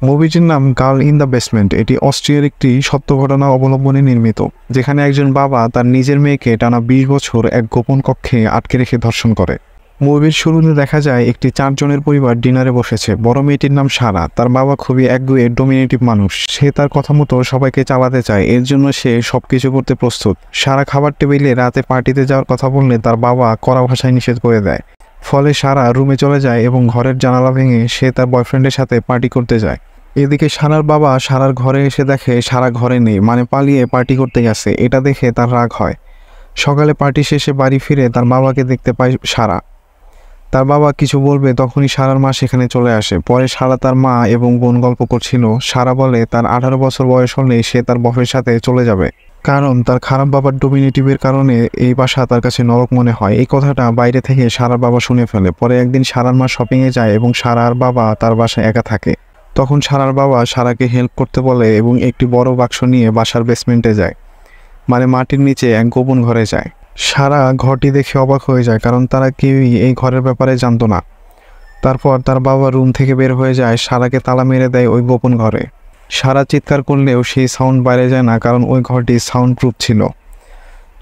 মুভিটির নাম girl in the basement. এটি অস্ট্রিয়ার একটি সত্য ঘটনা অবলম্বনে নির্মিত, যেখানে একজন বাবা তার নিজের মেয়েকে টানা 20 বছর এক গোপন কক্ষে আটকে রেখে ধর্ষণ করে। মুভির শুরুতে দেখা যায় একটি 4 জনের পরিবার ডিনারে বসেছে। বড় মেয়েটির নাম সারা। তার বাবা খুবই একগুঁয়ে ডোমিনেটিভ মানুষ। সে তার কথা মতো সবাইকে চালাতে চায়, এর জন্য সে সবকিছু করতে প্রস্তুত। সারা খাবার টেবিলে রাতে পার্টিতে যাওয়ার কথা বললে তার বাবা কড়া ভাষায় নিষেধ করে দেয়। ফলে সারা রুমে চলে যায় এবং ঘরের জানালা ভেঙে সে তার বয়ফ্রেন্ডের সাথে পার্টি করতে যায়। এদিকে সারার বাবা সারার ঘরে এসে দেখে সারা ঘরে নেই, মানে পালিয়ে পার্টি করতে গেছে। এটা দেখে তার রাগ হয়। সকালে পার্টি শেষে বাড়ি ফিরে তার বাবাকে দেখতে পায় সারা। তার বাবা কিছু বলবে তখনই সারার মা সেখানে চলে আসে। পরে সারা তার মা এবং বোন গল্প করছিল। সারা বলে তার 18 বছর বয়স হলে সে তার বফের সাথে চলে যাবে, কারণ তার খারাপ বাবার ডোমিনেটিভের কারণে এই বাসা তার কাছে নরক মনে হয়। এই কথাটা বাইরে থেকে সারার বাবা শুনে ফেলে। পরে একদিন সারার মা শপিংয়ে যায় এবং সারার বাবা তার বাসায় একা থাকে। তখন সারার বাবা সারাকে হেল্প করতে বলে এবং একটি বড় বাক্স নিয়ে বাসার বেসমেন্টে যায়, মানে মাটির নিচে এক গোপন ঘরে যায়। সারা ঘরটি দেখে অবাক হয়ে যায়, কারণ তারা কেউই এই ঘরের ব্যাপারে জানতো না। তারপর তার বাবা রুম থেকে বের হয়ে যায়, সারাকে তালা মেরে দেয় ওই গোপন ঘরে। সারা চিৎকার করলেও সেই সাউন্ড বাইরে যায় না, কারণ ওই ঘরটি সাউন্ড প্রুফ ছিল।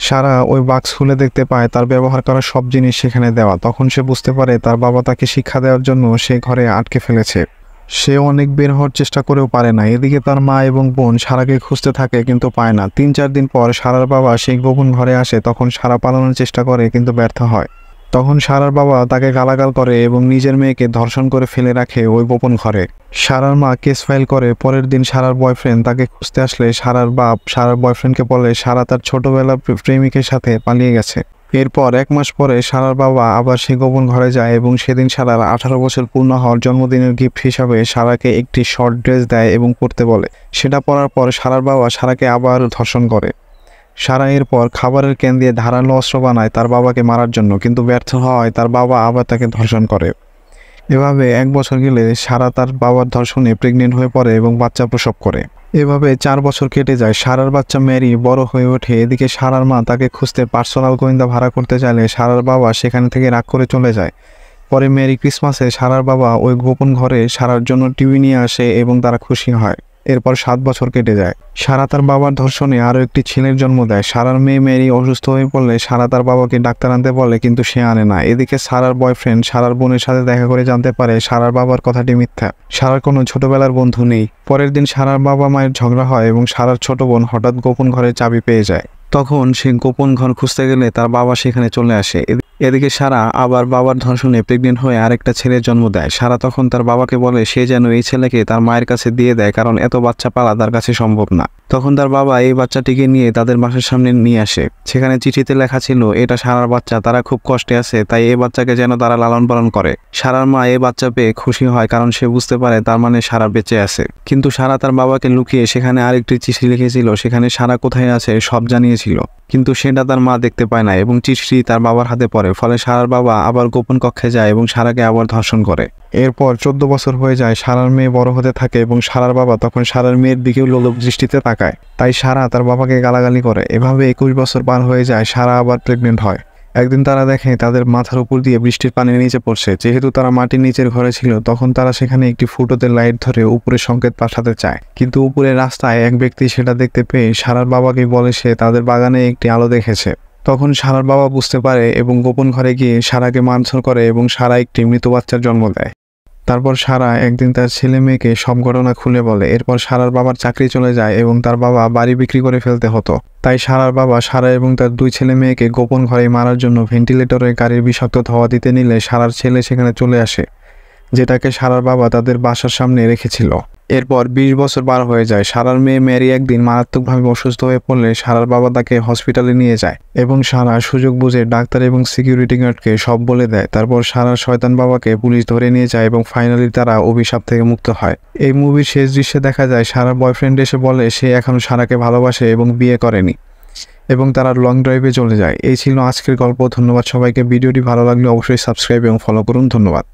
সারা ওই বাক্স খুলে দেখতে পায় তার ব্যবহার করা সব জিনিস সেখানে দেওয়া। তখন সে বুঝতে পারে তার বাবা তাকে শিক্ষা দেওয়ার জন্য সে ঘরে আটকে ফেলেছে। সে অনেক বের হওয়ার চেষ্টা করেও পারে না। এদিকে তার মা এবং বোন সারাকে খুঁজতে থাকে, কিন্তু পায় না। 3-4 দিন পর সারার বাবা সেই গোপন ঘরে আসে। তখন সারা পালানোর চেষ্টা করে, কিন্তু ব্যর্থ হয়। তখন সারার বাবা তাকে গালাগাল করে এবং নিজের মেয়েকে ধর্ষণ করে ফেলে রাখে ওই গোপন ঘরে। সারার মা কেস ফাইল করে। পরের দিন সারার বয়ফ্রেন্ড তাকে খুঁজতে আসলে সারার বাপ সারার বয়ফ্রেন্ডকে বলে সারা তার ছোটবেলার প্রেমিকের সাথে পালিয়ে গেছে। এরপর 1 মাস পরে সারার বাবা আবার সেই গোপন ঘরে যায় এবং সেদিন সারার 18 বছর পূর্ণ হওয়ার জন্মদিনের গিফট হিসাবে সারাকে একটি শর্ট ড্রেস দেয় এবং পরতে বলে। সেটা পরার পর সারার বাবা সারাকে আবার ধর্ষণ করে। সারা এরপর খাবারের ক্যান দিয়ে ধারালো অস্ত্র বানায় তার বাবাকে মারার জন্য, কিন্তু ব্যর্থ হওয়ায় তার বাবা আবার তাকে ধর্ষণ করে। এভাবে 1 বছর গেলে সারা তার বাবার ধর্ষণে প্রেগনেন্ট হয়ে পড়ে এবং বাচ্চা প্রসব করে। এভাবে 4 বছর কেটে যায়। সারার বাচ্চা ম্যারি বড় হয়ে ওঠে। এদিকে সারার মা তাকে খুঁজতে পার্সোনাল গোয়েন্দা ভাড়া করতে চাইলে সারার বাবা সেখান থেকে রাগ করে চলে যায়। পরে মেরি ক্রিসমাসে সারার বাবা ওই গোপন ঘরে সারার জন্য টিভি নিয়ে আসে এবং তারা খুশি হয়। এরপর 7 বছর কেটে যায়। সারা তার বাবার ধর্ষণে আরও একটি ছেলের জন্ম দেয়। সারার মেয়ে মেরি অসুস্থ হয়ে পড়লে সারা তার বাবাকে ডাক্তার আনতে বলে, কিন্তু সে আনে না। এদিকে সারার বয়ফ্রেন্ড সারার বোনের সাথে দেখা করে জানতে পারে সারার বাবার কথাটি মিথ্যা। সারার কোনো ছোটবেলার বন্ধু নেই। পরের দিন সারার বাবা মায়ের ঝগড়া হয় এবং সারার ছোট বোন হঠাৎ গোপন ঘরের চাবি পেয়ে যায়। তখন সে গোপন ঘর খুঁজতে গেলে তার বাবা সেখানে চলে আসে। এদিকে সারা আবার বাবার ধর্ষণে প্রেগনেন্ট হয়ে আরেকটা ছেলের জন্ম দেয়। সারা তখন তার বাবাকে বলে সে যেন এই ছেলেকে তার মায়ের কাছে দিয়ে দেয়, কারণ এত বাচ্চা পালা তার কাছে সম্ভব না। তখন তার বাবা এই বাচ্চাটিকে নিয়ে তাদের বাসার সামনে নিয়ে আসে। সেখানে চিঠিতে লেখা ছিল এটা সারার বাচ্চা, তারা খুব কষ্টে আছে, তাই এই বাচ্চাকে যেন তারা লালন পালন করে। সারার মা এই বাচ্চা পেয়ে খুশি হয়, কারণ সে বুঝতে পারে তার মানে সারা বেঁচে আছে। কিন্তু সারা তার বাবাকে লুকিয়ে সেখানে আরেকটি চিঠি লিখেছিল, সেখানে সারা কোথায় আছে সব জানিয়েছিল, কিন্তু সেটা তার মা দেখতে পায় না এবং চিঠিটি তার বাবার হাতে পড়ে। ফলে সারার বাবা আবার গোপন কক্ষে যায় এবং সারাকে আবার ধর্ষণ করে। এরপর 14 বছর হয়ে যায়। সারার মেয়ে বড় হতে থাকে এবং সারার বাবা তখন সারার মেয়ের দিকেও লোলুপ দৃষ্টিতে তাকায়, তাই সারা তার বাবাকে গালাগালি করে। এভাবে 21 বছর পার হয়ে যায়। সারা আবার প্রেগনেন্ট হয়। একদিন তারা দেখে তাদের মাথার উপর দিয়ে বৃষ্টির পানি নিচে পড়ছে। যেহেতু তারা মাটির নিচের ঘরে ছিল, তখন তারা সেখানে একটি ফুটোতে লাইট ধরে উপরে সংকেত পাঠাতে চায়, কিন্তু উপরের রাস্তায় এক ব্যক্তি সেটা দেখতে পেয়ে সারার বাবাকে বলে সে তাদের বাগানে একটি আলো দেখেছে। তখন সারার বাবা বুঝতে পারে এবং গোপন ঘরে গিয়ে সারাকে মারধর করে এবং সারা একটি মৃত বাচ্চার জন্ম দেয়। তারপর সারা একদিন তার ছেলে মেয়েকে সব ঘটনা খুলে বলে। এরপর সারার বাবার চাকরি চলে যায় এবং তার বাবা বাড়ি বিক্রি করে ফেলতে হতো। তাই সারার বাবা সারা এবং তার 2 ছেলে মেয়েকে গোপন ঘরে মারার জন্য ভেন্টিলেটরে গাড়ির বিষাক্ত ধোঁয়া দিতে নিলে সারার ছেলে সেখানে চলে আসে, যেটাকে সারার বাবা তাদের বাসার সামনে রেখেছিল। এরপর 20 বছর পার হয়ে যায়। সারার মেয়ে মেরি একদিন মারাত্মকভাবে অসুস্থ হয়ে পড়লে সারার বাবা তাকে হসপিটালে নিয়ে যায় এবং সারা সুযোগ বুঝে ডাক্তার এবং সিকিউরিটি গার্ডকে সব বলে দেয়। তারপর সারার শয়তান বাবাকে পুলিশ ধরে নিয়ে যায় এবং ফাইনালি তারা অভিশাপ থেকে মুক্ত হয়। এই মুভির শেষ দৃশ্যে দেখা যায় সারার বয়ফ্রেন্ড এসে বলে সে এখনও সারাকে ভালোবাসে এবং বিয়ে করেনি, এবং তারা লং ড্রাইভে চলে যায়। এই ছিল আজকের গল্প। ধন্যবাদ সবাইকে। ভিডিওটি ভালো লাগলে অবশ্যই সাবস্ক্রাইব এবং ফলো করুন। ধন্যবাদ।